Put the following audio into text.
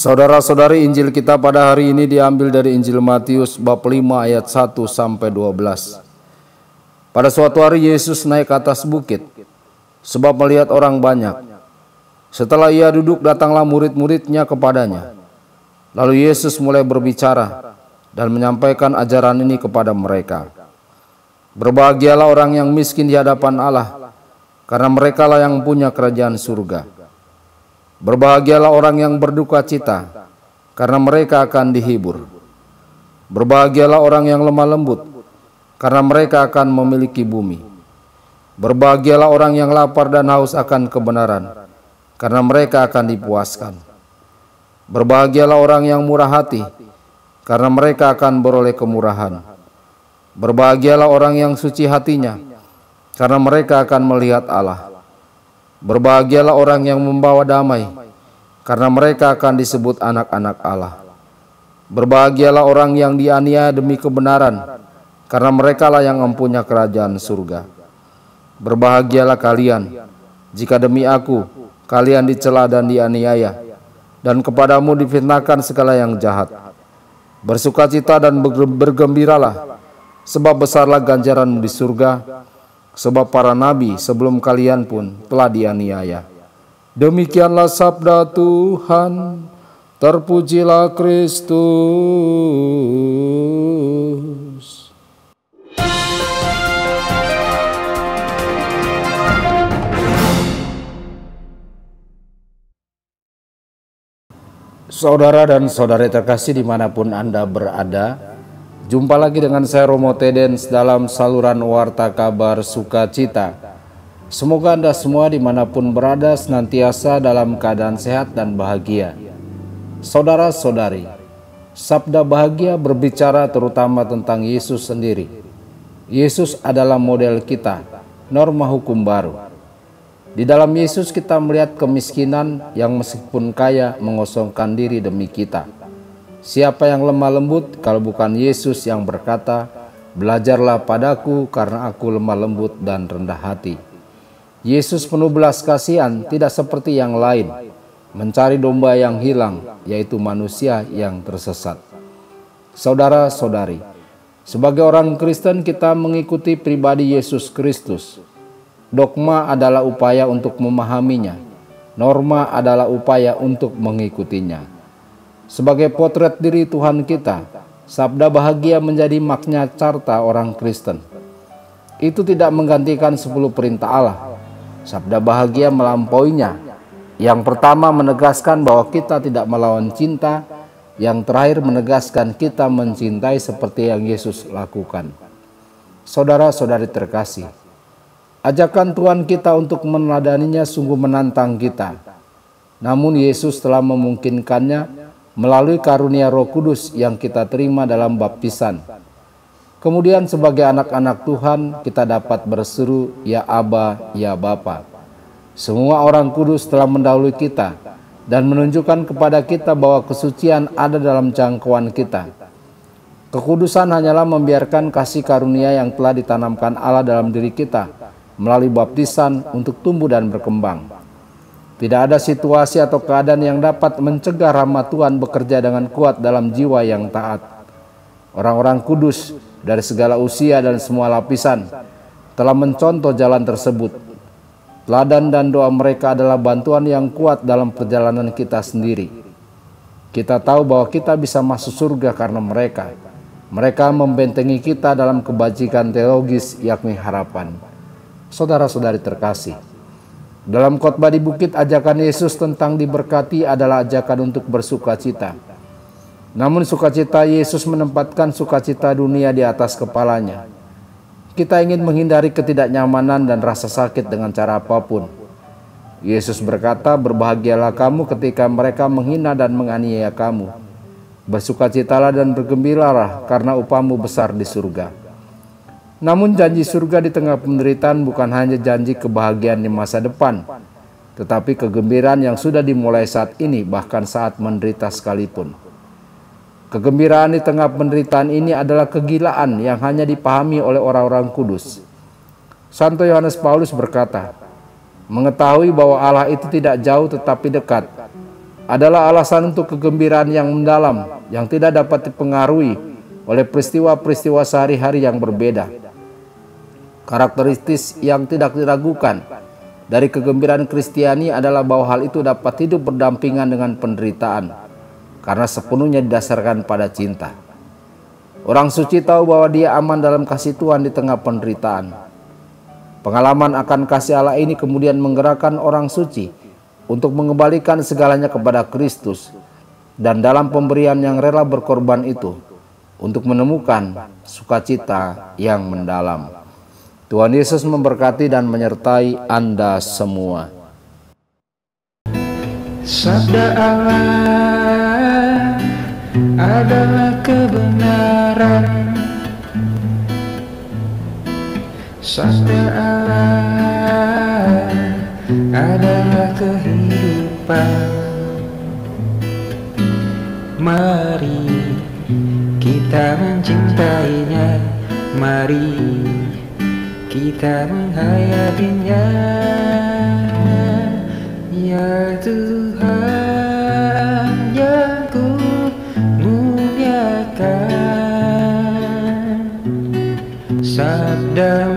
Saudara-saudari, Injil kita pada hari ini diambil dari Injil Matius bab 5 ayat 1 sampai 12. Pada suatu hari Yesus naik ke atas bukit sebab melihat orang banyak. Setelah ia duduk, datanglah murid-muridnya kepadanya. Lalu Yesus mulai berbicara dan menyampaikan ajaran ini kepada mereka. Berbahagialah orang yang miskin di hadapan Allah, karena merekalah yang punya kerajaan surga. Berbahagialah orang yang berduka cita, karena mereka akan dihibur. Berbahagialah orang yang lemah lembut, karena mereka akan memiliki bumi. Berbahagialah orang yang lapar dan haus akan kebenaran, karena mereka akan dipuaskan. Berbahagialah orang yang murah hati, karena mereka akan beroleh kemurahan. Berbahagialah orang yang suci hatinya, karena mereka akan melihat Allah. Berbahagialah orang yang membawa damai, karena mereka akan disebut anak-anak Allah. Berbahagialah orang yang dianiaya demi kebenaran, karena merekalah yang mempunyai kerajaan surga. Berbahagialah kalian, jika demi aku kalian dicela dan dianiaya, dan kepadamu difitnahkan segala yang jahat. Bersukacita dan bergembiralah, sebab besarlah ganjaranmu di surga, sebab para nabi sebelum kalian pun telah dianiaya. Demikianlah sabda Tuhan. Terpujilah Kristus. Saudara dan saudari terkasih dimanapun Anda berada, jumpa lagi dengan saya Romo Tedens dalam saluran Warta Kabar Sukacita. Semoga Anda semua dimanapun berada senantiasa dalam keadaan sehat dan bahagia. Saudara-saudari, sabda bahagia berbicara terutama tentang Yesus sendiri. Yesus adalah model kita, norma hukum baru. Di dalam Yesus kita melihat kemiskinan yang meskipun kaya mengosongkan diri demi kita. Siapa yang lemah lembut kalau bukan Yesus yang berkata, "Belajarlah padaku karena aku lemah lembut dan rendah hati." Yesus penuh belas kasihan, tidak seperti yang lain, mencari domba yang hilang, yaitu manusia yang tersesat. Saudara-saudari, sebagai orang Kristen kita mengikuti pribadi Yesus Kristus. Dogma adalah upaya untuk memahaminya, norma adalah upaya untuk mengikutinya. Sebagai potret diri Tuhan kita, sabda bahagia menjadi makna carta orang Kristen. Itu tidak menggantikan 10 perintah Allah. Sabda bahagia melampauinya. Yang pertama menegaskan bahwa kita tidak melawan cinta. Yang terakhir menegaskan kita mencintai seperti yang Yesus lakukan. Saudara-saudari terkasih, ajakan Tuhan kita untuk meneladaninya sungguh menantang kita. Namun Yesus telah memungkinkannya melalui karunia Roh Kudus yang kita terima dalam baptisan. Kemudian sebagai anak-anak Tuhan kita dapat berseru, "Ya Aba, ya Bapa." Semua orang kudus telah mendahului kita dan menunjukkan kepada kita bahwa kesucian ada dalam jangkauan kita. Kekudusan hanyalah membiarkan kasih karunia yang telah ditanamkan Allah dalam diri kita melalui baptisan untuk tumbuh dan berkembang. Tidak ada situasi atau keadaan yang dapat mencegah rahmat Tuhan bekerja dengan kuat dalam jiwa yang taat. Orang-orang kudus dari segala usia dan semua lapisan telah mencontoh jalan tersebut. Teladan dan doa mereka adalah bantuan yang kuat dalam perjalanan kita sendiri. Kita tahu bahwa kita bisa masuk surga karena mereka. Mereka membentengi kita dalam kebajikan teologis yakni harapan. Saudara-saudari terkasih, dalam khotbah di bukit ajakan Yesus tentang diberkati adalah ajakan untuk bersukacita. Namun sukacita Yesus menempatkan sukacita dunia di atas kepalanya. Kita ingin menghindari ketidaknyamanan dan rasa sakit dengan cara apapun. Yesus berkata, "Berbahagialah kamu ketika mereka menghina dan menganiaya kamu. Bersukacitalah dan bergembiralah karena upahmu besar di surga." Namun janji surga di tengah penderitaan bukan hanya janji kebahagiaan di masa depan, tetapi kegembiraan yang sudah dimulai saat ini bahkan saat menderita sekalipun. Kegembiraan di tengah penderitaan ini adalah kegilaan yang hanya dipahami oleh orang-orang kudus. Santo Yohanes Paulus berkata, "Mengetahui bahwa Allah itu tidak jauh tetapi dekat. adalah alasan untuk kegembiraan yang mendalam yang tidak dapat dipengaruhi oleh peristiwa-peristiwa sehari-hari yang berbeda. Karakteristik yang tidak diragukan dari kegembiraan Kristiani adalah bahwa hal itu dapat hidup berdampingan dengan penderitaan karena sepenuhnya didasarkan pada cinta. Orang suci tahu bahwa dia aman dalam kasih Tuhan di tengah penderitaan. Pengalaman akan kasih Allah ini kemudian menggerakkan orang suci untuk mengembalikan segalanya kepada Kristus dan dalam pemberian yang rela berkorban itu untuk menemukan sukacita yang mendalam. Tuhan Yesus memberkati dan menyertai Anda semua. Sabda Allah adalah kebenaran. Sabda Allah adalah kehidupan. Mari kita mencintainya, mari kita menghayatinya. Ya Tuhan yang ku muliakan, sabda